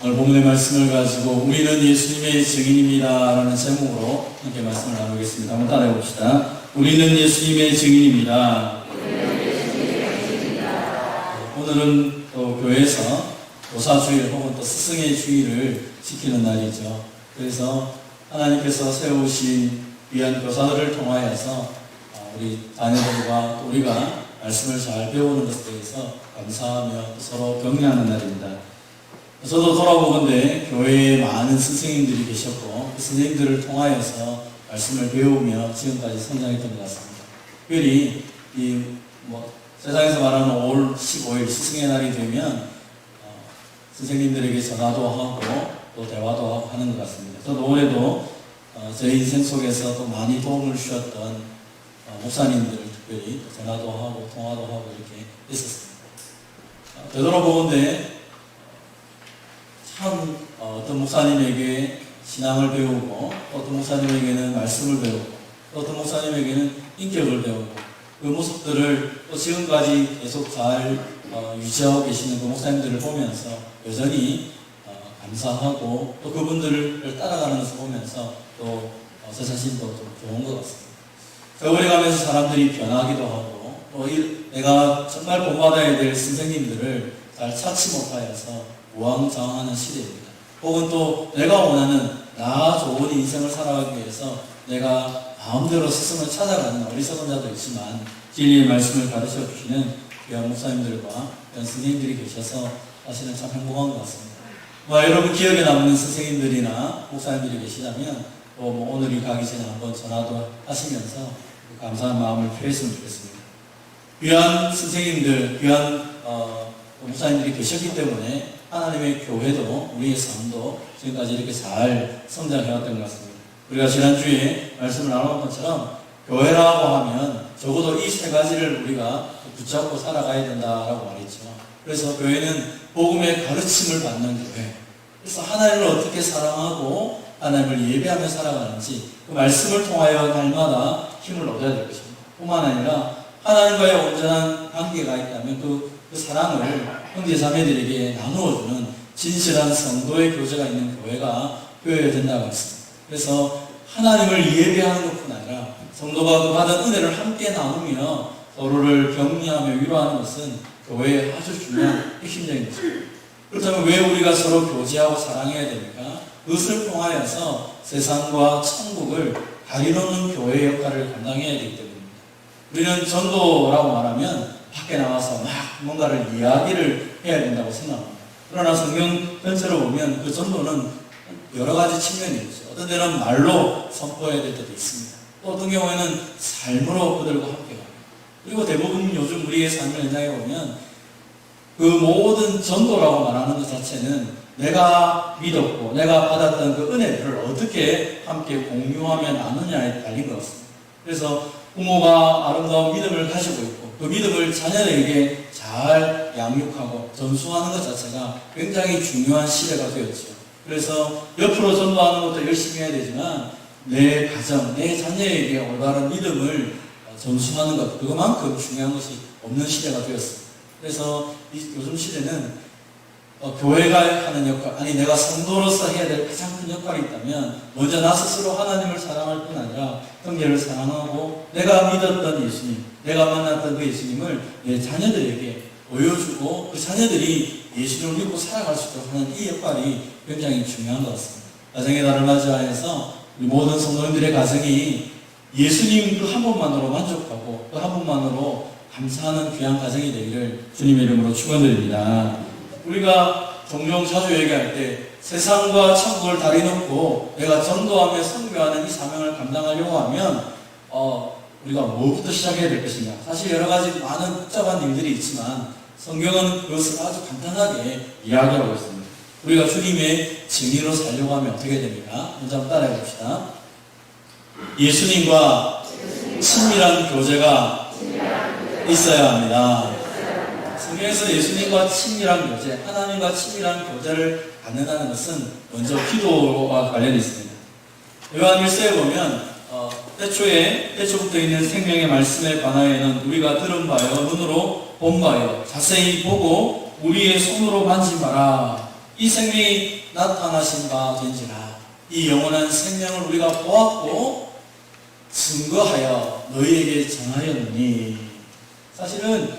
오늘 본문의 말씀을 가지고 우리는 예수님의 증인입니다 라는 제목으로 함께 말씀을 나누겠습니다. 한번 따라해 봅시다. 우리는 예수님의 증인입니다. 오늘은 또 교회에서 교사주일 혹은 또 스승의 주일을 지키는 날이죠. 그래서 하나님께서 세우신 귀한 교사들을 통하여서 우리 자녀들과 또 우리가 말씀을 잘 배우는 것에 대해서 감사하며 서로 격려하는 날입니다. 저도 돌아보건대 교회에 많은 선생님들이 계셨고 그 선생님들을 통하여서 말씀을 배우며 지금까지 성장했던 것 같습니다. 특별히 세상에서 말하는 5월 15일 스승의 날이 되면 선생님들에게 전화도 하고 또 대화도 하고 하는 것 같습니다. 저도 올해도 제 인생 속에서 또 많이 도움을 주셨던 목사님들 특별히 전화도 하고 통화도 하고 이렇게 있었습니다. 되돌아보건대 참 어떤 목사님에게 신앙을 배우고 어떤 목사님에게는 말씀을 배우고 어떤 목사님에게는 인격을 배우고 그 모습들을 또 지금까지 계속 잘 유지하고 계시는 그 목사님들을 보면서 여전히 감사하고 또 그분들을 따라가는 것을 보면서 또 제 자신도 좀 좋은 것 같습니다. 세월이 가면서 사람들이 변하기도 하고 또 내가 정말 본받아야 될 선생님들을 잘 찾지 못하여서 우왕좌왕하는 시대입니다. 혹은 또 내가 원하는 나 좋은 인생을 살아가기 위해서 내가 마음대로 스승을 찾아가는 어리석은 자도 있지만 진리의 말씀을 가르쳐 주시는 귀한 목사님들과 귀한 선생님들이 계셔서 사실은 참 행복한 것 같습니다. 여러분 기억에 남는 선생님들이나 목사님들이 계시다면 또 오늘이 가기 전에 한번 전화도 하시면서 감사한 마음을 표했으면 좋겠습니다. 귀한 선생님들, 귀한 목사님들이 계셨기 때문에 하나님의 교회도 우리의 삶도 지금까지 이렇게 잘 성장해왔던 것 같습니다. 우리가 지난주에 말씀을 나눈 것처럼 교회라고 하면 적어도 이 세 가지를 우리가 붙잡고 살아가야 된다라고 말했죠. 그래서 교회는 복음의 가르침을 받는 교회. 그래서 하나님을 어떻게 사랑하고 하나님을 예배하며 살아가는지 그 말씀을 통하여 날마다 힘을 얻어야 될 것입니다. 뿐만 아니라 하나님과의 온전한 관계가 있다면 그 사랑을 형제 자매들에게 나누어주는 진실한 성도의 교제가 있는 교회가 되어야 된다고 했습니다. 그래서 하나님을 예배하는 것뿐 아니라 성도가 그 받은 은혜를 함께 나누며 서로를 격려하며 위로하는 것은 교회의 아주 중요한 핵심적인 것입니다. 그렇다면 왜 우리가 서로 교제하고 사랑해야 됩니까? 그것을 통하여서 세상과 천국을 가리놓는 교회의 역할을 감당해야 되기 때문입니다. 우리는 전도라고 말하면 밖에 나와서 막 뭔가를 이야기를 해야 된다고 생각합니다. 그러나 성경 전체로 보면 그 전도는 여러 가지 측면이 있죠. 어떤 데는 말로 선포해야 될 때도 있습니다. 또 어떤 경우에는 삶으로 그들과 함께 가고 그리고 대부분 요즘 우리의 삶을 현장에 보면 그 모든 전도라고 말하는 것 자체는 내가 믿었고 내가 받았던 그 은혜들을 어떻게 함께 공유하며 나누냐에 달린 것 같습니다. 그래서 부모가 아름다운 믿음을 가지고 있고 그 믿음을 자녀에게 잘 양육하고 전수하는 것 자체가 굉장히 중요한 시대가 되었죠. 그래서 옆으로 전도하는 것도 열심히 해야 되지만 내 가정, 내 자녀에게 올바른 믿음을 전수하는 것 그것만큼 중요한 것이 없는 시대가 되었습니다. 그래서 요즘 시대는 교회가 하는 역할, 아니 내가 성도로서 해야 될 가장 큰 역할이 있다면 먼저 나 스스로 하나님을 사랑할 뿐 아니라 형제를 사랑하고 내가 믿었던 예수님, 내가 만났던 그 예수님을 내 자녀들에게 보여주고 그 자녀들이 예수님을 믿고 살아갈 수 있도록 하는 이 역할이 굉장히 중요한 것 같습니다. 가정의 달을 맞이하여서 우리 모든 성도님들의 가정이 예수님 그 한 분만으로 만족하고 그 한 분만으로 감사하는 귀한 가정이 되기를 주님의 이름으로 축원드립니다. 우리가 종종 자주 얘기할 때 세상과 천국을 다리 놓고 내가 전도하며 선교하는 이 사명을 감당하려고 하면 우리가 뭐부터 시작해야 될 것인가? 사실 여러 가지 많은 복잡한 일들이 있지만 성경은 그것을 아주 간단하게 이야기하고 있습니다. 우리가 주님의 증인으로 살려고 하면 어떻게 됩니까? 먼저 한번 따라해 봅시다. 예수님과 친밀한 교제가 있어야 합니다. 성경에서 예수님과 친밀한 교제, 하나님과 친밀한 교제를 갖는다는 것은 먼저 기도와 관련이 있습니다. 요한 1서에 보면 태초부터 있는 생명의 말씀에 관하여는 우리가 들은 바요 눈으로 본 바요 자세히 보고 우리의 손으로 만진 바라 이 생명이 나타나신 바 된지라. 이 영원한 생명을 우리가 보았고 증거하여 너희에게 전하였느니. 사실은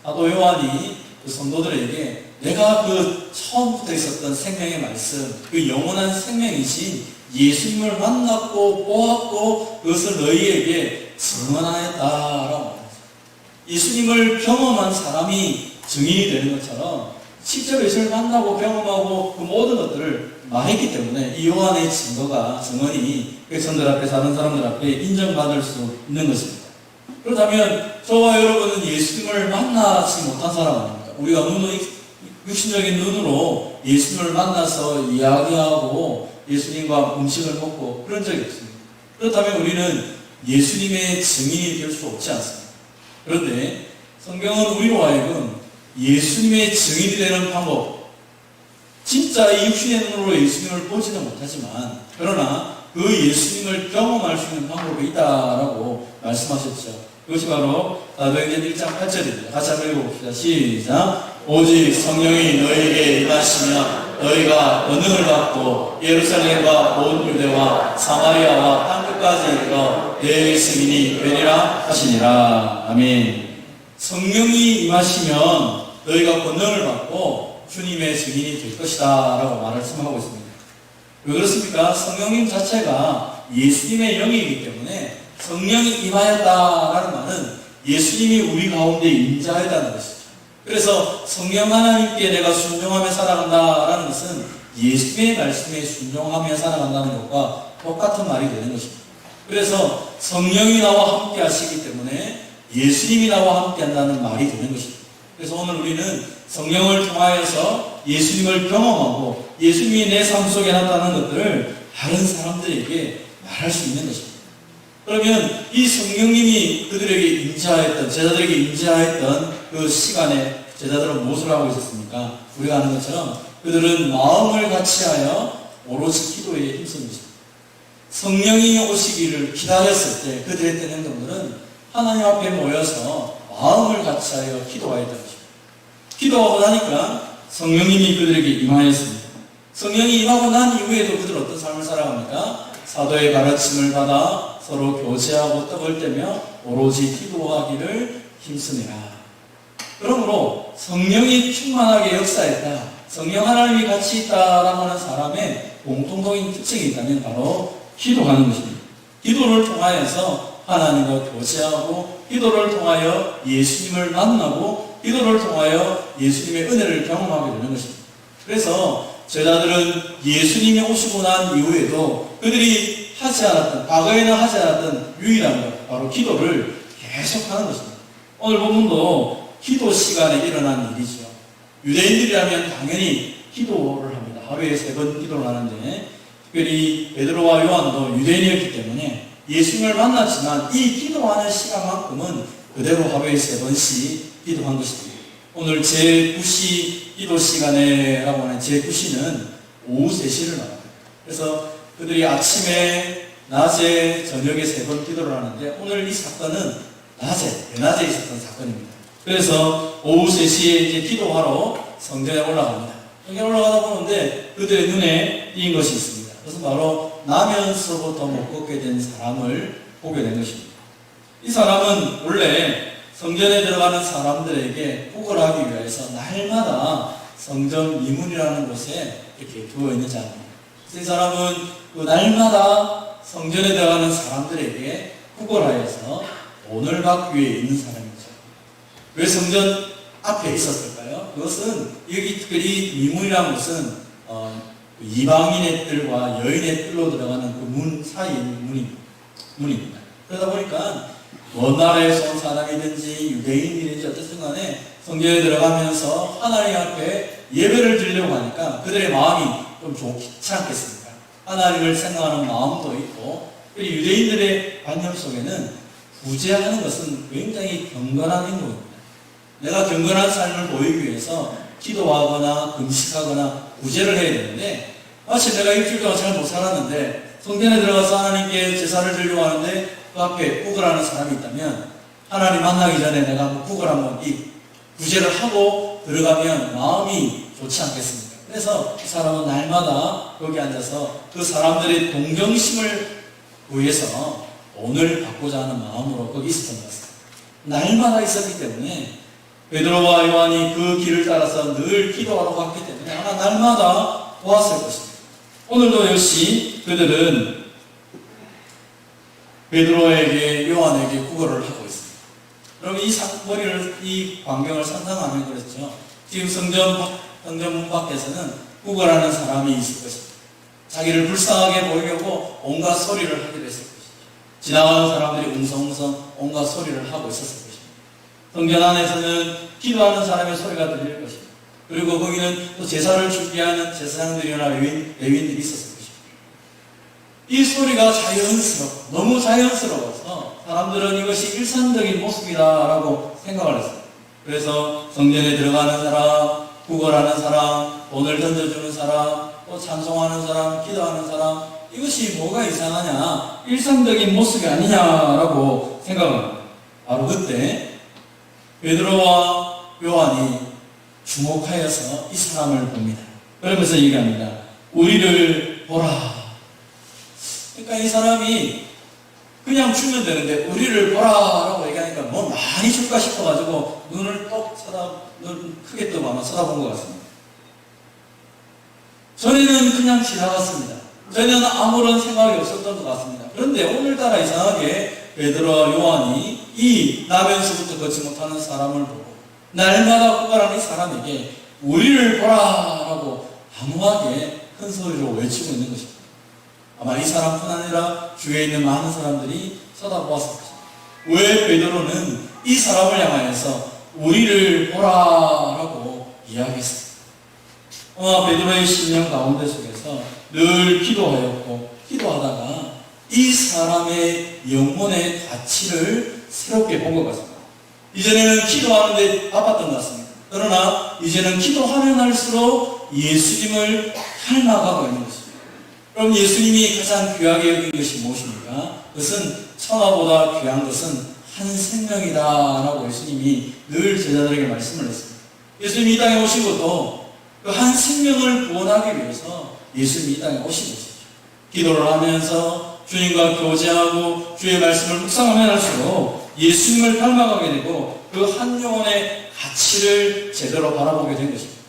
사도 요한이 그 성도들에게 내가 그 처음부터 있었던 생명의 말씀, 그 영원한 생명이신 예수님을 만났고 보았고 그것을 너희에게 증언하였다라고 말합니다. 예수님을 경험한 사람이 증인이 되는 것처럼 실제로 예수님을 만나고 경험하고 그 모든 것들을 말했기 때문에 이 요한의 증언이 백성들 앞에, 사는 사람들 앞에 인정받을 수 있는 것입니다. 그렇다면 저와 여러분은 예수님을 만나지 못한 사람 아닙니까? 우리가 육신적인 눈으로 예수님을 만나서 이야기하고 예수님과 음식을 먹고 그런 적이 없습니다. 그렇다면 우리는 예수님의 증인이 될 수 없지 않습니다. 그런데 성경은 우리로 하여금 예수님의 증인이 되는 방법, 진짜 이 육신의 눈으로 예수님을 보지는 못하지만 그러나 그 예수님을 경험할 수 있는 방법이 있다라고 말씀하셨죠. 그것이 바로 사도행전 1장 8절입니다. 같이 한번 읽어봅시다. 시작. 오직 성령이 너희에게 임하시면 너희가 권능을 받고 예루살렘과 온 유대와 사마리아와 땅끝까지 이르러 내 증인이 되리라 하시니라. 아멘. 성령이 임하시면 너희가 권능을 받고 주님의 증인이 될 것이다 라고 말씀하고 있습니다. 왜 그렇습니까? 성령님 자체가 예수님의 영이기 때문에 성령이 임하였다라는 말은 예수님이 우리 가운데 임재하였다는 것이죠. 그래서 성령 하나님께 내가 순종하며 살아간다라는 것은 예수님의 말씀에 순종하며 살아간다는 것과 똑같은 말이 되는 것입니다. 그래서 성령이 나와 함께 하시기 때문에 예수님이 나와 함께 한다는 말이 되는 것입니다. 그래서 오늘 우리는 성령을 통하여서 예수님을 경험하고 예수님이 내 삶 속에 나타나는 것들을 다른 사람들에게 말할 수 있는 것입니다. 그러면 이 성령님이 그들에게 임재하였던, 제자들에게 임재하였던 그 시간에 제자들은 무엇을 하고 있었습니까? 우리가 아는 것처럼 그들은 마음을 같이하여 오로지 기도에 힘쓴 것입니다. 성령이 오시기를 기다렸을 때 그들의 했던 행동들은 하나님 앞에 모여서 마음을 같이하여 기도하였던 것입니다. 기도하고 나니까 성령님이 그들에게 임하였습니다. 성령이 임하고 난 이후에도 그들은 어떤 삶을 살아갑니까? 사도의 가르침을 받아 서로 교제하고 떡을 떼며 오로지 기도하기를 힘쓰니라. 그러므로 성령이 충만하게 역사했다, 성령 하나님이 같이 있다라고 하는 사람의 공통적인 특징이 있다면 바로 기도하는 것입니다. 기도를 통하여서 하나님과 교제하고 기도를 통하여 예수님을 만나고 기도를 통하여 예수님의 은혜를 경험하게 되는 것입니다. 그래서 제자들은 예수님이 오시고 난 이후에도 그들이 하지 않았던, 과거에는 하지 않았던 유일한 것, 바로 기도를 계속하는 것입니다. 오늘 본문도 기도 시간에 일어난 일이죠. 유대인들이라면 당연히 기도를 합니다. 하루에 3번 기도를 하는데 특별히 베드로와 요한도 유대인이었기 때문에 예수님을 만났지만 이 기도하는 시간만큼은 그대로 하루에 3번씩 기도한 것입니다. 오늘 제9시 기도 시간에라고 하는 제9시는 오후 3시를 말합니다. 그래서 그들이 아침에, 낮에, 저녁에 3번 기도를 하는데 오늘 이 사건은 대낮에 있었던 사건입니다. 그래서 오후 3시에 이제 기도하러 성전에 올라갑니다. 성전에 올라가다 보는데 그들의 눈에 띈 것이 있습니다. 그것은 바로 나면서부터 못 걷게 된 사람을 보게 된 것입니다. 이 사람은 원래 성전에 들어가는 사람들에게 구걸하기 위해서 날마다 성전 미문이라는 곳에 이렇게 두어 있는 자입니다. 이 사람은 그 날마다 성전에 들어가는 사람들에게 구걸하여서 돈을 받기 위해 있는 사람이죠. 왜 성전 앞에 있었을까요? 그것은 여기 특별히 미문이라는 것은 이방인의 뜰과 여인의 뜰로 들어가는 그 문 사이에 있는 문입니다. 그러다 보니까 먼 나라에서 온 사람이든지 유대인이든지 어쨌든 간에 성전에 들어가면서 하나님 앞에 예배를 드리려고 하니까 그들의 마음이 좀 좋지 않겠습니까? 하나님을 생각하는 마음도 있고, 그리고 유대인들의 관념 속에는 구제하는 것은 굉장히 경건한 행동입니다. 내가 경건한 삶을 보이기 위해서 기도하거나 금식하거나 구제를 해야 되는데, 마치 내가 일주일 동안 잘 못 살았는데 성전에 들어가서 하나님께 제사를 드리려고 하는데 그 앞에 구걸하는 사람이 있다면 하나님 만나기 전에 내가 구걸 한번 이 구제를 하고 들어가면 마음이 좋지 않겠습니까? 그래서 그 사람은 날마다 거기 앉아서 그 사람들의 동정심을 위해서 돈을 받고자 하는 마음으로 거기 있었던 것 같습니다. 날마다 있었기 때문에 베드로와 요한이 그 길을 따라서 늘 기도하러 갔기 때문에 아마 날마다 보았을 것입니다. 오늘도 역시 그들은 베드로에게 요한에게 구걸을 하고 있습니다. 여러분 이 광경을 상상하면 그렇죠. 지금 성전문 밖에서는 구걸하는 사람이 있을 것입니다. 자기를 불쌍하게 보이려고 온갖 소리를 하기도 했을 것입니다. 지나가는 사람들이 웅성웅성 온갖 소리를 하고 있었을 것입니다. 성전 안에서는 기도하는 사람의 소리가 들릴 것입니다. 그리고 거기는 또 제사를 준비하는 제사장들이나 레위인들이 있었을 것입니다. 이 소리가 너무 자연스러워서 사람들은 이것이 일상적인 모습이다라고 생각을 했습니다. 그래서 성전에 들어가는 사람, 구걸하는 사람, 돈을 던져주는 사람, 또 찬송하는 사람, 기도하는 사람, 이것이 뭐가 이상하냐, 일상적인 모습이 아니냐라고 생각을 합니다. 바로 그때 베드로와 요한이 주목하여서 이 사람을 봅니다. 그러면서 얘기합니다. 우리를 보라. 그러니까 이 사람이 그냥 주면 되는데 우리를 보라라고 얘기하니까 뭐 많이 줄까 싶어가지고 눈을 눈 크게 뜨고 아마 쳐다본 것 같습니다. 전에는 그냥 지나갔습니다. 전에는 아무런 생각이 없었던 것 같습니다. 그런데 오늘따라 이상하게 베드로와 요한이 이 나면서부터 걷지 못하는 사람을 보고 날마다 구걸하는 이 사람에게 우리를 보라라고 단호하게 큰 소리로 외치고 있는 것입니다. 아마 이 사람뿐 아니라 주위에 있는 많은 사람들이 쳐다보았을 것입니다. 왜 베드로는 이 사람을 향하여서 우리를 보라라고 이야기했습니다. 아마 베드로의 심령 가운데 속에서 늘 기도하였고 기도하다가 이 사람의 영혼의 가치를 새롭게 본 것 같습니다. 이전에는 기도하는데 바빴던 것 같습니다. 그러나 이제는 기도하면 할수록 예수님을 닮아가고 있는 것입니다. 그럼 예수님이 가장 귀하게 여긴 것이 무엇입니까? 그것은 천하보다 귀한 것은 한 생명이다 라고 예수님이 늘 제자들에게 말씀을 했습니다. 예수님이 이 땅에 오신 것도 그 한 생명을 구원하기 위해서 예수님이 이 땅에 오신 것이죠. 기도를 하면서 주님과 교제하고 주의 말씀을 묵상하면 할수록 예수님을 닮아가게 되고 그 한 영혼의 가치를 제대로 바라보게 된 것입니다.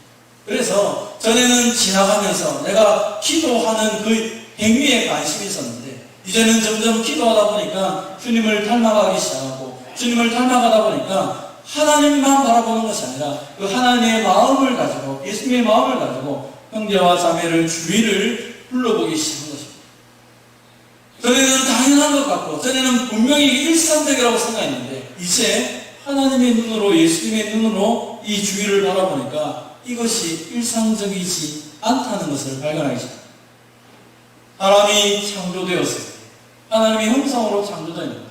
그래서 전에는 지나가면서 내가 기도하는 그 행위에 관심이 있었는데 이제는 점점 기도하다 보니까 주님을 닮아가기 시작하고 주님을 닮아가다 보니까 하나님만 바라보는 것이 아니라 그 하나님의 마음을 가지고 예수님의 마음을 가지고 형제와 자매를 주위를 불러보기 시작한 것입니다. 전에는 당연한 것 같고 전에는 분명히 일상적이라고 생각했는데 이제 하나님의 눈으로 예수님의 눈으로 이 주위를 바라보니까 이것이 일상적이지 않다는 것을 발견하기 시작합니다. 사람이 창조되었을 때 하나님의 형상으로 창조되는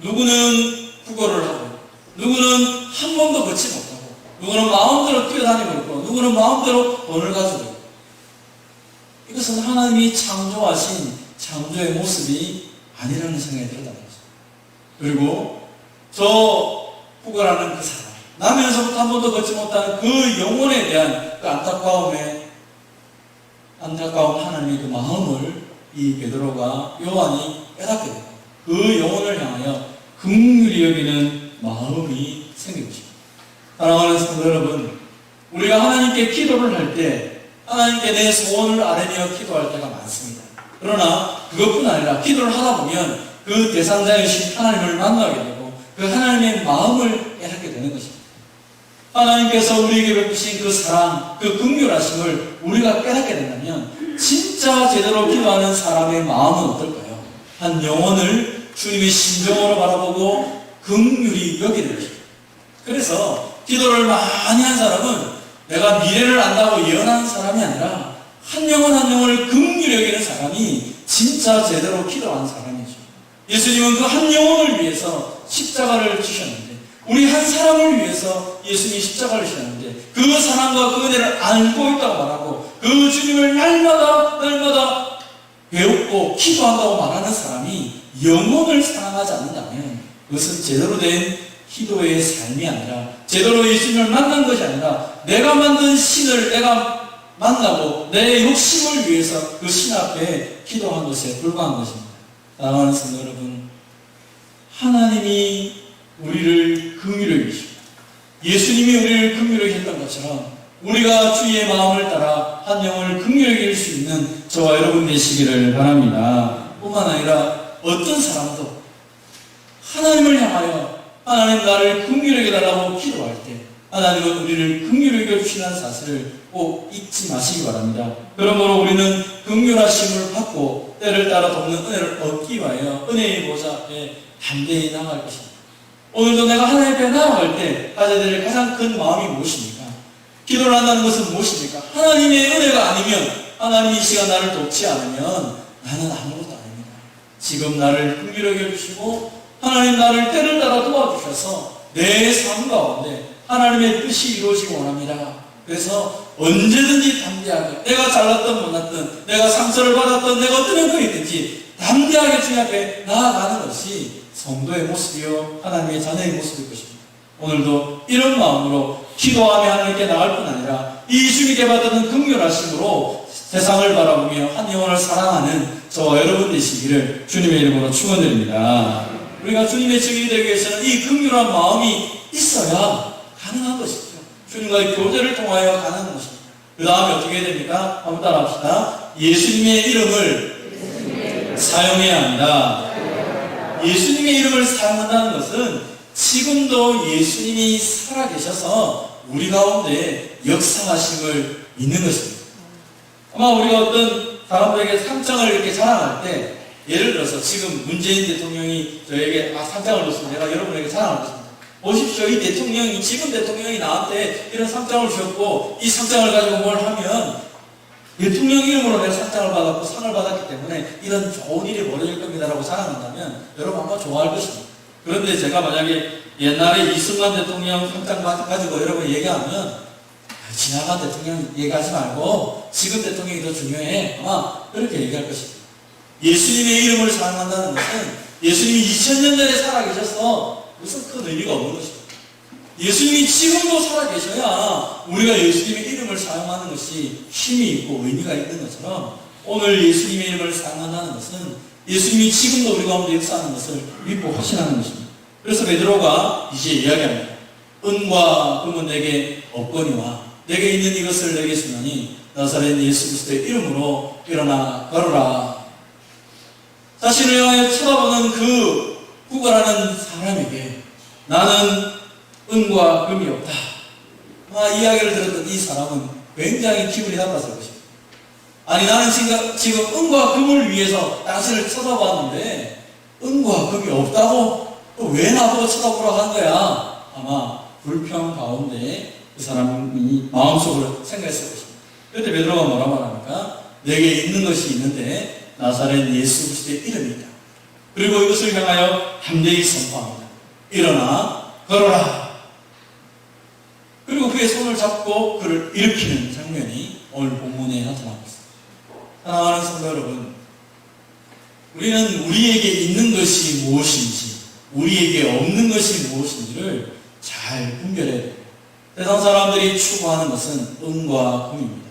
누구는 구걸을 하고 누구는 한 번도 걷지 못하고 누구는 마음대로 뛰어다니고 있고 누구는 마음대로 돈을 가지고 있고 이것은 하나님이 창조하신 창조의 모습이 아니라는 생각이 들었다는 것입니다. 그리고 저 구걸하는 그 사람 나면서부터 한 번도 걷지 못하는 그 영혼에 대한 그 안타까운 하나님의 그 마음을 이 베드로가 요한이 깨닫게 됩니다. 그 영혼을 향하여 긍휼히 여기는 마음이 생긴 것입니다. 사랑하는 성도 여러분, 우리가 하나님께 기도를 할 때 하나님께 내 소원을 아뢰며 기도할 때가 많습니다. 그러나 그것뿐 아니라 기도를 하다 보면 그 대상자이신 하나님을 만나게 되고 그 하나님의 마음을 깨닫게 되는 것입니다. 하나님께서 우리에게 베푸신 그 사랑, 그 긍휼하심을 우리가 깨닫게 된다면 진짜 제대로 기도하는 사람의 마음은 어떨까요? 한 영혼을 주님의 심정으로 바라보고 긍휼히 여기는 것입니다. 그래서 기도를 많이 한 사람은 내가 미래를 안다고 예언하는 사람이 아니라 한 영혼 한 영혼을 긍휼히 여기는 사람이 진짜 제대로 기도하는 사람이죠. 예수님은 그 한 영혼을 위해서 십자가를 지셨는데 우리 한 사람을 위해서 예수님이 십자가를 지셨는데 그 사랑과 그 은혜를 알고 있다고 말하고 그 주님을 날마다 배우고 기도한다고 말하는 사람이 영혼을 사랑하지 않는다면 그것은 제대로 된 기도의 삶이 아니라 제대로 예수님을 만난 것이 아니라 내가 만든 신을 내가 만나고 내 욕심을 위해서 그 신 앞에 기도한 것에 불과한 것입니다. 사랑하는 성도 여러분, 하나님이 우리를 긍휼히 여기시고 예수님이 우리를 긍휼히 여겼던 것처럼 우리가 주의 마음을 따라 한 영혼을 긍휼히 여길 수 있는 저와 여러분 되시기를 바랍니다. 뿐만 아니라 어떤 사람도 하나님을 향하여 하나님 나를 긍휼히 여겨달라고 기도할 때 하나님은 우리를 긍휼히 여겨주시는 사실을 꼭 잊지 마시기 바랍니다. 그러므로 우리는 긍휼하심을 받고 때를 따라 돕는 은혜를 얻기 위하여 은혜의 보좌 앞에 담대히 나아갈 것입니다. 오늘도 내가 하나님 앞에 나아갈 때 가져야 될 가장 큰 마음이 무엇입니까? 기도를 한다는 것은 무엇입니까? 하나님의 은혜가 아니면, 하나님이 이 시간 나를 돕지 않으면 나는 아무것도 아닙니다. 지금 나를 긍휼히 여겨주시고 하나님 나를 때를 따라 도와주셔서 내 삶 가운데 하나님의 뜻이 이루어지기 원합니다. 그래서 언제든지 담대하게, 내가 잘났든 못났든, 내가 상처를 받았든, 내가 어떤 형편이든지 담대하게 주님 앞에 나아가는 것이 성도의 모습이요 하나님의 자녀의 모습일 것입니다. 오늘도 이런 마음으로 기도하며 하나님께 나갈 뿐 아니라 이 주님께 받는 긍휼하심으로 세상을 바라보며 한 영혼을 사랑하는 저와 여러분 되시기를 주님의 이름으로 축원드립니다. 우리가 주님의 증인이 되기 위해서는 이 긍휼한 마음이 있어야 가능한 것이죠. 주님과의 교제를 통하여 가능한 것입니다. 그 다음에 어떻게 해야 됩니까? 한번 따라합시다. 예수님의 이름을 사용해야 합니다. 예수님의 이름을 사용한다는 것은 지금도 예수님이 살아계셔서 우리 가운데 역사하심을 믿는 것입니다. 아마 우리가 어떤 사람들에게 상장을 이렇게 자랑할 때, 예를 들어서 지금 문재인 대통령이 저에게 상장을 줬으면 내가 여러분에게 자랑할 것입니다. 보십시오. 이 대통령이, 지금 대통령이 나한테 이런 상장을 주셨고 이 상장을 가지고 뭘 하면 대통령 이름으로 내가 상장을 받았고 상을 받았기 때문에 이런 좋은 일이 벌어질 겁니다라고 자랑한다면 여러분 아마 좋아할 것입니다. 그런데 제가 만약에 옛날에 이승만 대통령 상장 가지고 여러분 얘기하면 지나간 대통령 얘기하지 말고 지금 대통령이 더 중요해. 아마 그렇게 얘기할 것입니다. 예수님의 이름을 사용한다는 것은 예수님이 2000년 전에 살아계셔서 무슨 큰 의미가 없는 것입니다. 예수님이 지금도 살아계셔야 우리가 예수님의 이름을 사용하는 것이 힘이 있고 의미가 있는 것처럼 오늘 예수님의 이름을 사용한다는 것은 예수님이 지금도 우리 가운데 역사하는 것을 믿고 확신하는 것입니다. 그래서 베드로가 이제 이야기합니다. 은과 금은 내게 없거니와 내게 있는 이것을 내게 주노니 나사렛 예수 그리스도의 이름으로 일어나 걸어라. 자신을 향해 쳐다보는 그 구걸하는 사람에게 나는 은과 금이 없다. 이야기를 들었던 이 사람은 굉장히 기분이 나빴을 것입니다. 아니 나는 지금 은과 금을 위해서 당신을 쳐다봤는데 은과 금이 없다고 또 왜 나보고 쳐다보라고 한 거야? 아마 불평 가운데 그 사람이 마음속으로 생각했을 것입니다. 그때 베드로가 뭐라 말합니까? 내게 있는 것이 있는데 나사렛 예수 그리스도의 이름이 있다. 그리고 이것을 향하여 담대히 선포합니다. 일어나 걸어라. 그리고 그의 손을 잡고 그를 일으키는 장면이 오늘 본문에 나타나고 있습니다. 사랑하는 성도 여러분, 우리는 우리에게 있는 것이 무엇인지 우리에게 없는 것이 무엇인지를 잘 분별해야 됩니다. 세상 사람들이 추구하는 것은 은과 금입니다.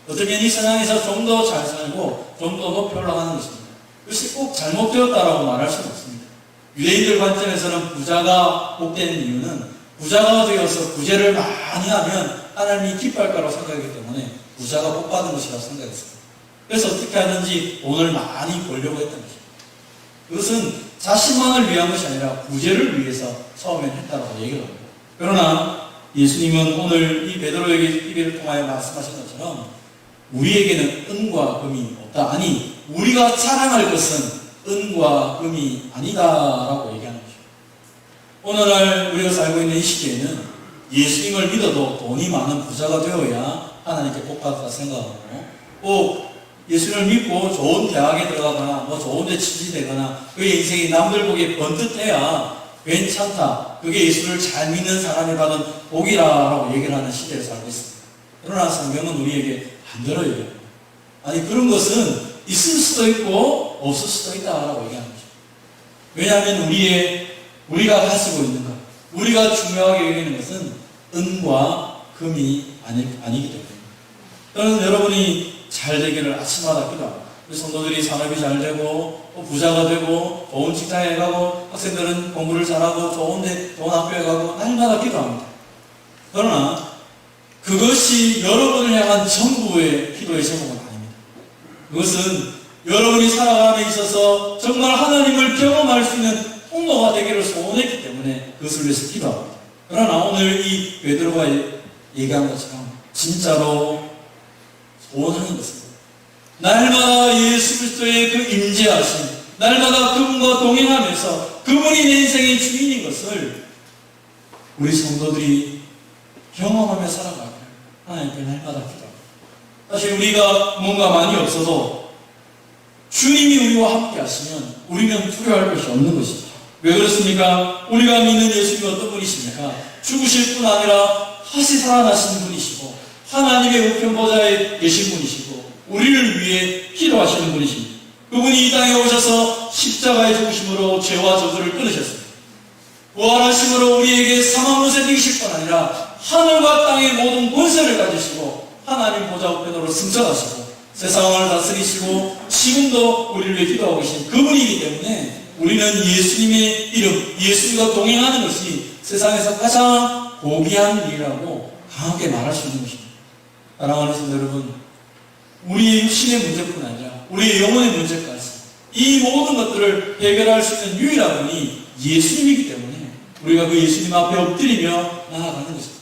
어쩌면 이 세상에서 좀 더 잘 살고 좀 더 높이 올라가는 것입니다. 그것이 꼭 잘못되었다라고 말할 수는 없습니다. 유대인들 관점에서는 부자가 복되는 이유는 부자가 되어서 구제를 많이 하면 하나님이 기뻐할 거라고 생각하기 때문에 부자가 복받은 것이라고 생각했습니다. 그래서 어떻게 하든지 돈을 많이 벌려고 했던 것입니다. 그것은 자신만을 위한 것이 아니라 구제를 위해서 처음엔 했다고 얘기를 합니다. 그러나 예수님은 오늘 이 베드로에게 입을 통하여 말씀하신 것처럼 우리에게는 은과 금이 없다. 아니 우리가 자랑할 것은 은과 금이 아니다라고 얘기하는 것입니다. 오늘날 우리가 살고 있는 이 시기에는 예수님을 믿어도 돈이 많은 부자가 되어야 하나님께 복받았다 생각하고 꼭 예수님을 믿고 좋은 대학에 들어가거나 좋은 데 취직되거나 그의 인생이 남들 보기에 번듯해야 괜찮다. 그게 예수를 잘 믿는 사람이 받은 복이라고 얘기를 하는 시대에 살고 있습니다. 그러나 성경은 우리에게 반대로 얘기합니다. 아니 그런 것은 있을 수도 있고 없을 수도 있다라고 얘기하는 거죠. 왜냐하면 우리가 가지고 있는 것, 우리가 중요하게 여기는 것은 은과 금이 아니기 때문입니다. 저는 여러분이 잘 되기를 아침마다 기도합니다. 우리 성도들이 산업이 잘 되고 또 부자가 되고 좋은 직장에 가고 학생들은 공부를 잘하고 좋은 학교에 가고 날마다 기도합니다. 그러나 그것이 여러분을 향한 전부의 기도의 제목은 아닙니다. 그것은 여러분이 살아감에 있어서 정말 하나님을 경험할 수 있는 통로가 되기를 소원했기 때문에 그것을 위해서 기도합니다. 그러나 오늘 이 베드로가 얘기한 것처럼 진짜로 소원하는 것은 날마다 예수 그리스도의 그 임재하심, 날마다 그분과 동행하면서 그분이 내 인생의 주인인 것을 우리 성도들이 경험하며 살아가길 하나님께 날마다 기도합니다. 사실 우리가 뭔가 많이 없어도 주님이 우리와 함께 하시면 우리는 두려워할 것이 없는 것입니다. 왜 그렇습니까? 우리가 믿는 예수님이 어떤 분이십니까? 죽으실 뿐 아니라 다시 살아나신 분이시고 하나님의 우편 보좌에 계신 분이시고 우리를 위해 기도하시는 분이십니다. 그분이 이 땅에 오셔서 십자가의 죽으심으로 죄와 저주를 끊으셨습니다. 부활하심으로 우리에게 사망무새 되실 뿐 아니라 하늘과 땅의 모든 권세를 가지시고 하나님 보좌 우편으로 승천하시고 세상을 다스리시고 지금도 우리를 위해 기도하고 계신 그분이기 때문에 우리는 예수님의 이름, 예수님과 동행하는 것이 세상에서 가장 고귀한 일이라고 강하게 말할 수 있는 것입니다. 사랑하는 성도 여러분, 우리의 육신의 문제뿐 아니라 우리의 영혼의 문제까지 이 모든 것들을 해결할 수 있는 유일한 분이 예수님이기 때문에 우리가 그 예수님 앞에 엎드리며 나아가는 것입니다.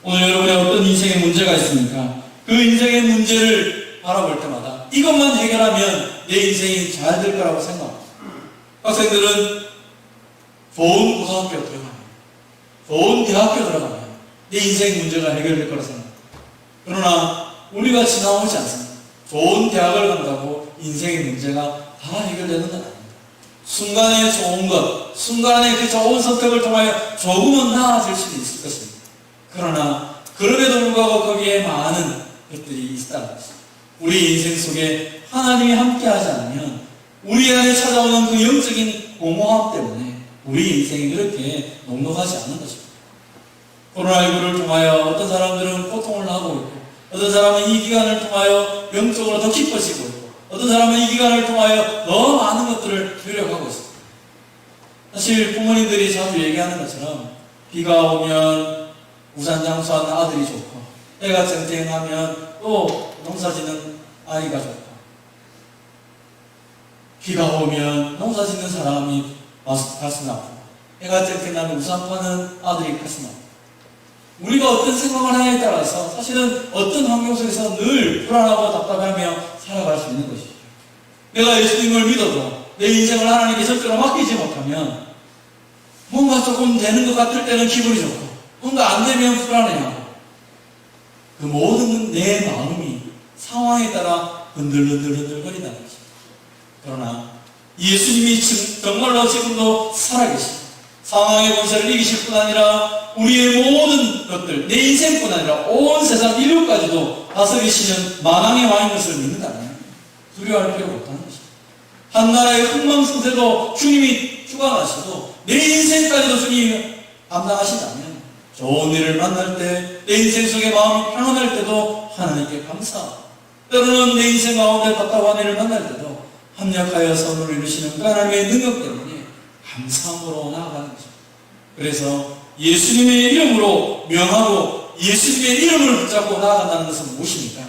오늘 여러분의 어떤 인생의 문제가 있습니까? 그 인생의 문제를 바라볼 때마다 이것만 해결하면 내 인생이 잘 될 거라고 생각합니다. 학생들은 좋은 고등학교 들어가면, 좋은 대학교 들어가면 내 인생 문제가 해결될 거라 생각합니다. 그러나 우리가 지나오지 않습니다. 좋은 대학을 간다고 인생의 문제가 다 해결되는 건 아닙니다. 순간의 좋은 것, 순간의 그 좋은 선택을 통하여 조금은 나아질 수도 있을 것입니다. 그러나 그럼에도 불구하고 거기에 많은 것들이 있다는 것입니다. 우리 인생 속에 하나님이 함께하지 않으면 우리 안에 찾아오는 그 영적인 공허함 때문에 우리 인생이 그렇게 넉넉하지 않은 것입니다. 코로나19를 통하여 어떤 사람들은 고통을 하고 있고 어떤 사람은 이 기간을 통하여 영적으로 더 기뻐지고 있고 어떤 사람은 이 기간을 통하여 더 많은 것들을 누려가고 있습니다. 사실 부모님들이 자주 얘기하는 것처럼 비가 오면 우산 장수하는 아들이 좋고 해가 쨍쨍하면 또 농사짓는 아이가 좋고 비가 오면 농사짓는 사람이 가슴 아프고 해가 쨍쨍하면 우산 파는 아들이 가슴 아프고 우리가 어떤 생각을 하냐에 따라서 사실은 어떤 환경 속에서 늘 불안하고 답답하며 살아갈 수 있는 것이죠. 내가 예수님을 믿어도 내 인생을 하나님께 절대로 맡기지 못하면 뭔가 조금 되는 것 같을 때는 기분이 좋고 뭔가 안 되면 불안해하고 그 모든 내 마음이 상황에 따라 흔들흔들거린다는 것입니다. 그러나 예수님이 정말로 지금도 살아계십니다. 상황의 권세를 이기실 뿐 아니라 우리의 모든 것들, 내 인생뿐 아니라 온 세상 인류까지도 다스리시는 만왕의 왕인 것을 믿는다면 두려워할 필요가 없다는 것입니다. 한 나라의 흥망성쇠도 주님이 주관하시고 내 인생까지도 주님이 감당하신다면 좋은 일을 만날 때, 내 인생 속에 마음이 평안할 때도 하나님께 감사하고 때로는 내 인생 가운데 답답한 일을 만날 때도 합력하여 선을 이루시는 하나님의 능력 때문에 감사함으로 나아가는 것입니다. 그래서 예수님의 이름으로 명하고 예수님의 이름을 붙잡고 나아간다는 것은 무엇입니까?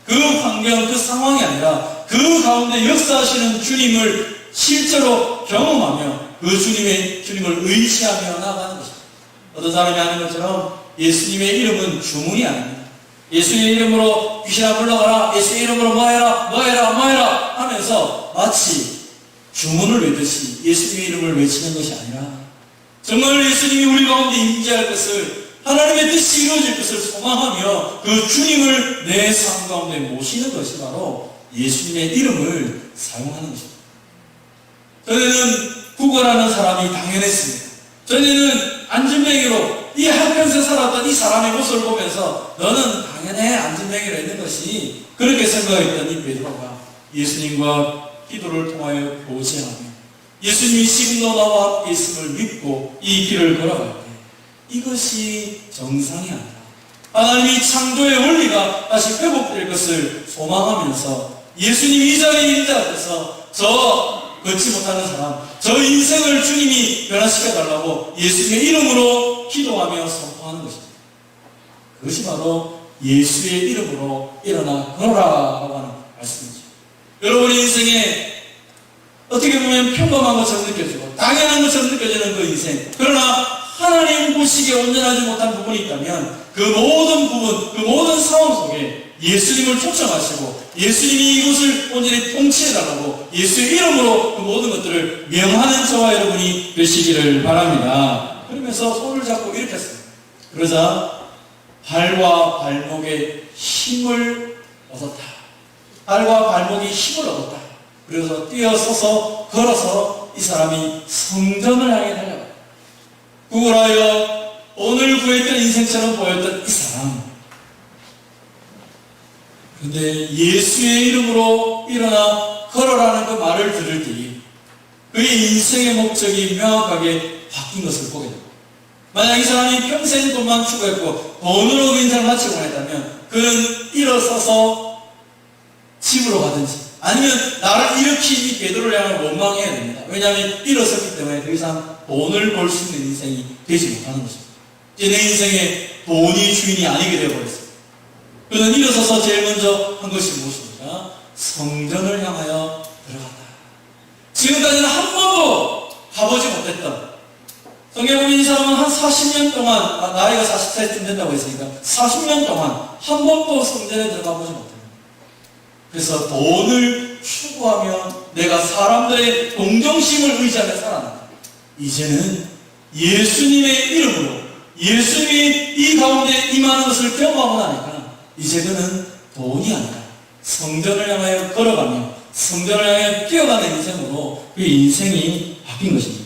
그 환경, 그 상황이 아니라 그 가운데 역사하시는 주님을 실제로 경험하며 그 주님을 의지하며 나아가는 것입니다. 어떤 사람이 하는 것처럼 예수님의 이름은 주문이 아닙니다. 예수님의 이름으로 귀신아 물러가라, 예수의 이름으로 뭐해라 하면서 마치 주문을 외듯이 예수님의 이름을 외치는 것이 아니라 정말 예수님이 우리 가운데 임재할 것을, 하나님의 뜻이 이루어질 것을 소망하며 그 주님을 내 삶 가운데 모시는 것이 바로 예수님의 이름을 사용하는 것입니다. 전에는 구걸하는 사람이 당연했습니다. 전에는 안진뱅이로 이 한평생 살았던 이 사람의 모습을 보면서 너는 당연히 안진뱅이로 있는 것이 그렇게 생각했던 이 베드로가 예수님과 기도를 통하여 교제하며 예수님이 지금도 나와 함께 있음을 믿고 이 길을 걸어갈 때 이것이 정상이 아니라 하나님이 창조의 원리가 다시 회복될 것을 소망하면서 예수님이 이 자리에 있는 앞에서 저 걷지 못하는 사람, 저 인생을 주님이 변화시켜달라고 예수님의 이름으로 기도하며 선포하는 것입니다. 그것이 바로 예수의 이름으로 일어나 걸어라라고 하는 말씀이죠. 여러분의 인생에 어떻게 보면 평범한 것처럼 느껴지고 당연한 것처럼 느껴지는 그 인생, 그러나 하나님 보시기에 온전하지 못한 부분이 있다면 그 모든 부분, 그 모든 상황 속에 예수님을 초청하시고 예수님이 이곳을 온전히 통치해달라고 예수의 이름으로 그 모든 것들을 명하는 저와 여러분이 되시기를 바랍니다. 그러면서 손을 잡고 이렇게 했습니다. 그러자 발과 발목에 힘을 얻었다. 발과 발목이 힘을 얻었다. 그래서 뛰어서서 걸어서 이 사람이 성전을 향해 달려갔다. 구걸하여 오늘 구했던 인생처럼 보였던 이 사람. 그런데 예수의 이름으로 일어나 걸어라는 그 말을 들을 때에 그의 인생의 목적이 명확하게 바뀐 것을 보게 됩니다. 만약 이 사람이 평생 돈만 추구했고 돈으로 그 인생을 마치고 했다면 그는 일어서서 집으로 가든지 아니면 나를 일으킨 이 베드로를 향해 원망해야 됩니다. 왜냐하면 일어섰기 때문에 더 이상 돈을 벌 수 있는 인생이 되지 못하는 것입니다. 이제 내 인생에 돈이 주인이 아니게 되어버렸습니다. 그는 일어서서 제일 먼저 한 것이 무엇입니까? 성전을 향하여 들어갔다. 지금까지는 한 번도 가보지 못했던, 성경에 보면 이 사람은 한 40년 동안, 나이가 40살쯤 된다고 했으니까 40년 동안 한 번도 성전에 들어가 보지 못했다. 그래서 돈을 추구하며 내가 사람들의 동정심을 의지하며 살아난다. 이제는 예수님의 이름으로 예수님이 이 가운데 임하는 것을 경험하고 나니까 이제 그는 돈이 아니라 성전을 향하여 걸어가며 성전을 향해 뛰어가는 인생으로 그 인생이 바뀐 것입니다.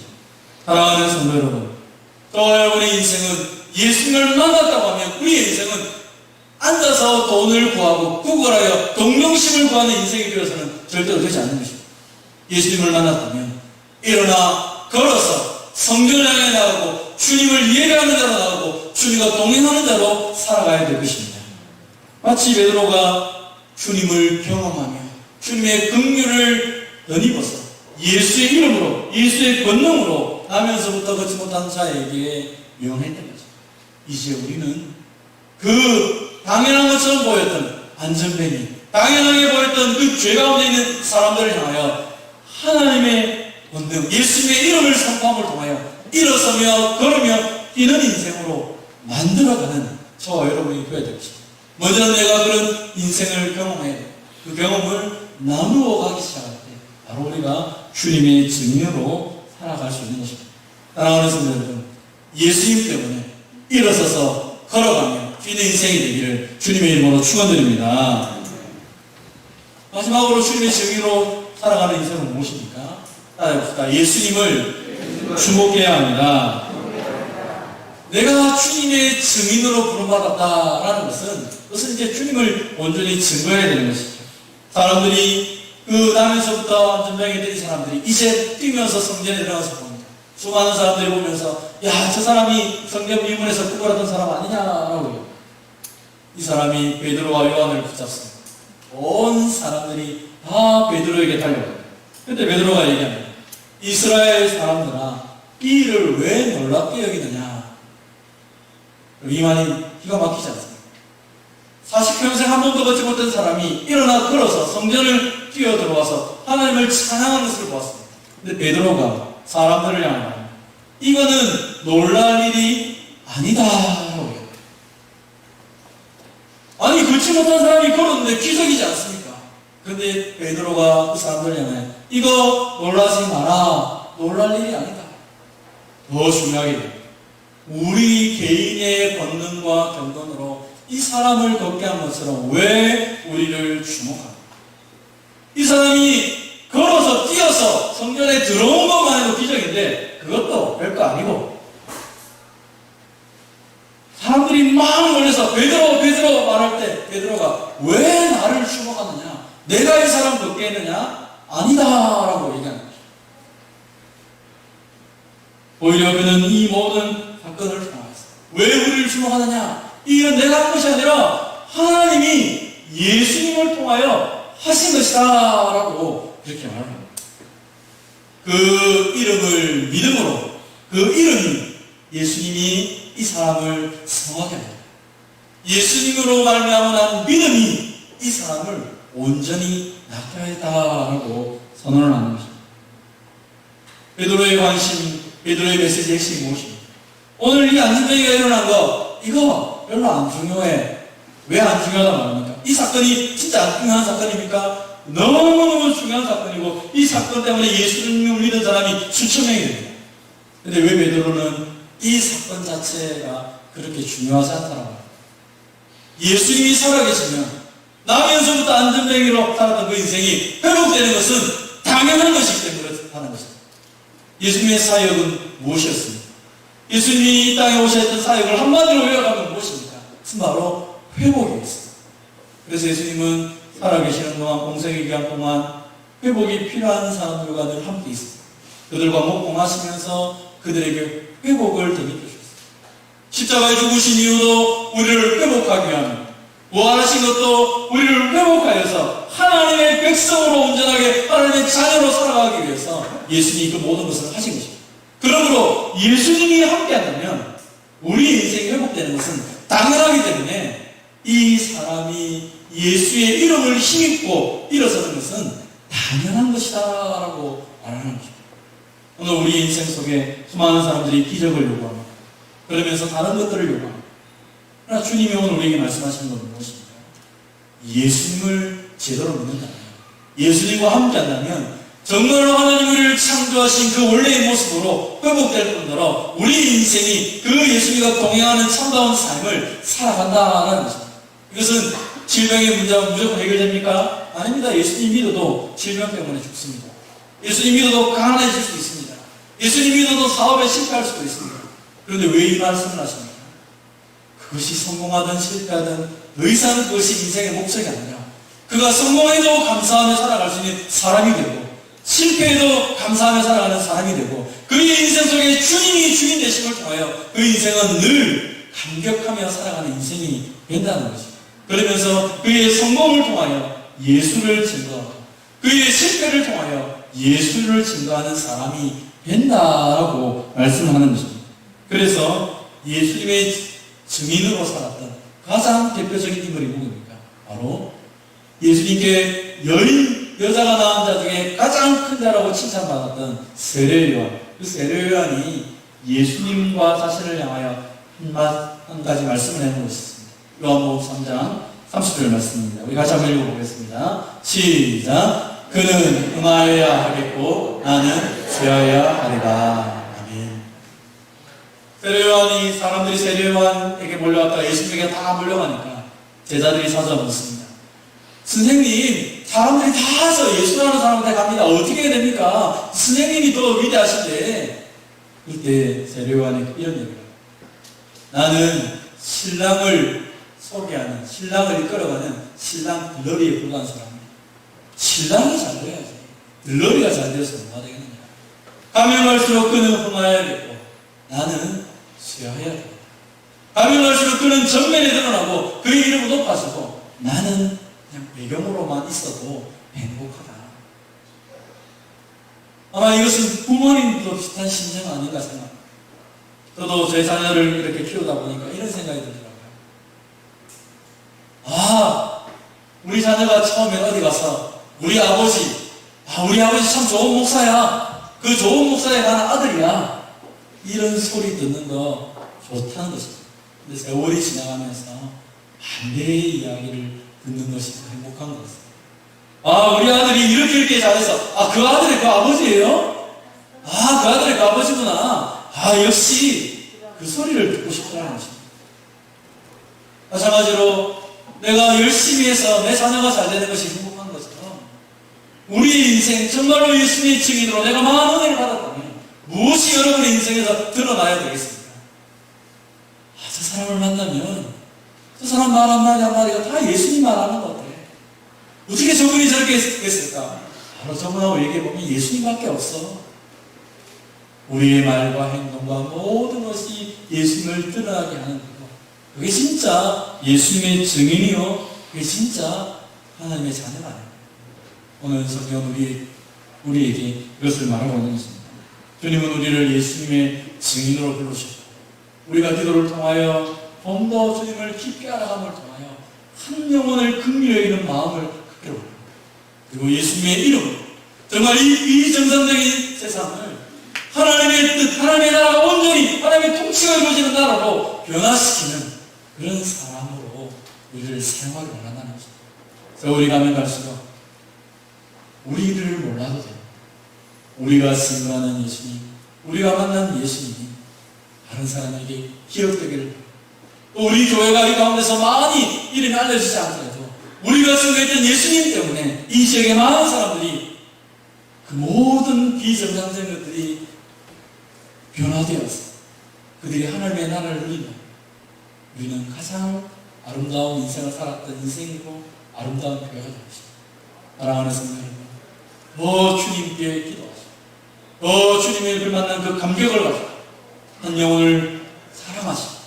사랑하는 성도 여러분, 저와 여러분의 인생은 예수님을 만났다고 하면 우리의 인생은 앉아서 돈을 구하고 구걸하여 동정심을 구하는 인생이 되어서는 절대로 되지 않는 것입니다. 예수님을 만났다면 일어나 걸어서 성전을 향해 나가고 주님을 예배하는 자로 나가고 주님과 동행하는 자로 살아가야 될 것입니다. 마치 베드로가 주님을 경험하며 주님의 긍휼을 덧입어서 예수의 이름으로 예수의 권능으로 나면서부터 걷지 못한 자에게 명했던 거죠. 이제 우리는 그 당연한 것처럼 보였던 안전뱅이, 당연하게 보였던 그 죄 가운데 있는 사람들을 향하여 하나님의 권능, 예수님의 이름을 선포함을 통하여 일어서며 걸으며 뛰는 인생으로 만들어가는 저와 여러분이 되어야 될 것입니다. 먼저 내가 그런 인생을 경험해야 돼요. 그 경험을 나누어 가기 시작할 때 바로 우리가 주님의 증인으로 살아갈 수 있는 것입니다. 사랑하는 성도 여러분, 예수님 때문에 일어서서 걸어가며 뛰는 인생이 되기를 주님의 이름으로 축원드립니다. 마지막으로 주님의 증인으로 살아가는 인생은 무엇입니까? 따라해봅시다. 예수님을 주목해야 합니다. 내가 주님의 증인으로 부름받았다라는 것은 이제 주님을 온전히 증거해야 되는 것이죠. 사람들이 그 나면서부터 안전병이 된 사람들이 이제 뛰면서 성전에 들어가서 봅니다. 수많은 사람들이 보면서 야, 저 사람이 성경 미문에서 구걸하던 사람 아니냐라고요. 이 사람이 베드로와 요한을 붙잡습니다. 온 사람들이 다 베드로에게 달려가요. 그때 베드로가 얘기합니다. 이스라엘 사람들아, 이 일을 왜 놀랍게 여기느냐. 이 말이 기가 막히지 않습니까? 40평생 한 번도 걷지 못한 사람이 일어나 걸어서 성전을 뛰어들어와서 하나님을 찬양하는 것을 보았습니다. 근데 베드로가 사람들을 향하여 이거는 놀랄 일이 아니다. 아니, 걷지 못한 사람이 걸었는데 기적이지 않습니까? 근데 베드로가 그 사람들을 향하여 이거 놀라지 마라. 놀랄 일이 아니다. 더 중요하게 됩니다. 우리 개인의 권능과 경건으로 이 사람을 걷게 한 것처럼 왜 우리를 주목합니까? 이 사람이 걸어서 뛰어서 성전에 들어온 것만 해도 기적인데 그것도 별거 아니고 사람들이 막 놀라서 베드로 말할 때 베드로가 왜 나를 주목하느냐? 내가 이 사람 걷게 했느냐? 아니다라고 얘기하는 거죠. 오히려 그는 이 모든 사건을 통해서 왜 우리를 주목하느냐? 이 이건 내가 한 것이 아니라 하나님이 예수님을 통하여 하신 것이다 라고 그렇게 말합니다. 그 이름을 믿음으로, 그 이름이 예수님이 이 사람을 성하게 합니다. 예수님으로 말미암아 난 믿음이 이 사람을 온전히 낫게 하였다라고 선언을 하는 것입니다. 베드로의 관심, 베드로의 메시지의 핵심이 무엇입니까? 오늘 이 안진뱅이가 일어난 거, 이거 별로 안 중요해. 왜 안 중요하다 말합니까? 이 사건이 진짜 안 중요한 사건입니까? 너무너무 중요한 사건이고, 이 사건 때문에 예수님을 믿은 사람이 수천 명이 됩니다. 근데 왜 베드로는 이 사건 자체가 그렇게 중요하지 않다라고 합니다. 예수님이 살아계시면 나면서부터 안전뱅이로 살았던 그 인생이 회복되는 것은 당연한 것이기 때문에 하는 것입니다. 예수님의 사역은 무엇이었습니까? 예수님이 이 땅에 오셨던 사역을 한마디로 요약하면 무엇입니까? 바로 회복이었습니다. 그래서 예수님은 살아계시는 동안, 공생의 기간 동안 회복이 필요한 사람들과 늘 함께 있습니다. 그들과 목공하시면서 그들에게 회복을 덧입혀주셨습니다. 십자가에 죽으신 이유도 우리를 회복하기 위함입니다. 부활하신 것도 우리를 회복하여서 하나님의 백성으로 온전하게 하나님의 자녀로 살아가기 위해서 예수님이 그 모든 것을 하신 것입니다. 그러므로 예수님이 함께한다면 우리 인생이 회복되는 것은 당연하기 때문에 이 사람이 예수의 이름을 힘입고 일어서는 것은 당연한 것이다 라고 말하는 것입니다. 오늘 우리 인생 속에 수많은 사람들이 기적을 요구합니다. 그러면서 다른 것들을 요구합니다. 그러나 주님이 오늘 우리에게 말씀하시는 것은 무엇입니까? 예수님을 제대로 믿는다면, 예수님과 함께한다면 정말로 하나님 우리를 창조하신 그 원래의 모습으로 회복될 뿐더러 우리 인생이 그 예수님과 동행하는 참다운 삶을 살아간다는 것입니다. 이것은 질병의 문제가 무조건 해결됩니까? 아닙니다. 예수님 믿어도 질병 때문에 죽습니다. 예수님 믿어도 가난해질 수 있습니다. 예수님 믿어도 사업에 실패할 수도 있습니다. 그런데 왜 이 말씀을 하십니까? 그것이 성공하든 실패하든 더 이상 그것이 인생의 목적이 아니라 그가 성공해도 감사하며 살아갈 수 있는 사람이 되고 실패해도 감사하며 살아가는 사람이 되고 그의 인생 속에 주님이 주인 되심을 통하여 그 인생은 늘 감격하며 살아가는 인생이 된다는 것입니다. 그러면서 그의 성공을 통하여 예수를 증거하고 그의 실패를 통하여 예수를 증거하는 사람이 된다라고 말씀하는 것입니다. 그래서 예수님의 증인으로 살았던 가장 대표적인 인물이 누구입니까? 바로 예수님께 여자가 낳은 자 중에 가장 큰 자라고 칭찬받았던 세례요한. 그 세례요한이 예수님과 자신을 향하여 한 가지 말씀을 해놓은 것이 있습니다. 요한복음 3장 30절 말씀입니다. 우리 같이 한번 읽어보겠습니다. 시작. 그는 응하여야 하겠고 나는 쇠하여야 하리라. 아멘. 세례요한이 사람들이 세례요한에게 몰려왔다가 예수님에게 다 몰려가니까 제자들이 찾아 묻습니다. 선생님, 사람들이 다 저 예수라는 사람한테 갑니다. 어떻게 해야 됩니까? 선생님이 더 위대하신데. 이때 세례요한이 이런 얘기를 합니다. 나는 신랑을 소개하는, 신랑을 이끌어가는 신랑 들러리에 불과한 사람입니다. 신랑이 잘 돼야지. 들러리가 잘 되어서 뭐가 되겠느냐. 가면 갈수록 그는 흥하여야겠고 나는 쇠하여야 됩니다. 가면 갈수록 그는 전면에 드러나고 그의 이름은 높아지고 나는 그냥 배경으로만 있어도 행복하다. 아마 이것은 부모님도 비슷한 심정 아닌가 생각합니다. 저도 제 자녀를 이렇게 키우다 보니까 이런 생각이 들더라고요. 아, 우리 자녀가 처음에 어디 가서 우리 아버지 참 좋은 목사야. 그 좋은 목사에 가는 아들이야. 이런 소리 듣는 거 좋다는 것입니다. 근데 세월이 지나가면서 반대의 이야기를 듣는 것이 더 행복한 것입니다. 아, 우리 아들이 이렇게 잘해서, 그 아들이 그 아버지예요? 그 아들이 그 아버지구나. 역시 그 소리를 듣고 싶다는 것입니다. 마찬가지로 내가 열심히 해서 내 자녀가 잘 되는 것이 행복한 것처럼 우리 인생 정말로 예수님의 증인으로 내가 많은 은혜를 받았다면 무엇이 여러분의 인생에서 드러나야 되겠습니까? 저 사람을 만나면 저 사람 말 한마디가 다 예수님 말하는 것 같아. 어떻게 저분이 저렇게 했을까? 바로 저분하고 얘기해보면 예수님밖에 없어. 우리의 말과 행동과 모든 것이 예수님을 드러나게 하는 거고 그게 진짜 예수님의 증인이요, 그게 진짜 하나님의 자녀가 아닙니다. 오늘 성경은 우리에게 이것을 말하고 있는 것입니다. 주님은 우리를 예수님의 증인으로 부르셨고, 우리가 기도를 통하여 좀 더 주님을 깊이 알아감을 통하여 한 영혼을 긍휼히 여기는 마음을 갖게 합니다. 그리고 예수님의 이름으로 정말 이 정상적인 세상을 하나님의 뜻, 하나님의 나라가 온전히 하나님의 통치가 이루어지는 나라로 변화시키는 그런 사람으로 우리를 사용하기 원한다는 것입니다. 그래서 우리가 가면 갈수록 우리를 몰라도 돼요. 우리가 증거하는 예수님, 우리가 만난 예수님이 다른 사람에게 기억되기를, 또 우리 교회가 이 가운데서 많이 이름이 알려지지 않더라도 우리가 증거했던 예수님 때문에 이 지역의 많은 사람들이 그 모든 비정상적인 것들이 변화되어서 그들이 하나님의 나라를 누린다. 우리는 가장 아름다운 인생을 살았던 인생이고 아름다운 교회가 되고 있습니다. 사랑하는 성도 여러분, 더 주님께 기도하시고 더 주님의 그 만난 그 감격을 가지고 한 영혼을 사랑하시고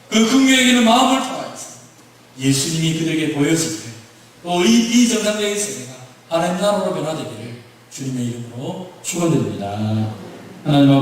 그 긍휼에게는 마음을 통하여서 예수님이 그들에게 보여질 때 또 이 비정상적인 세계가 하나님 나라로 변화되기를 주님의 이름으로 축원드립니다. 하나님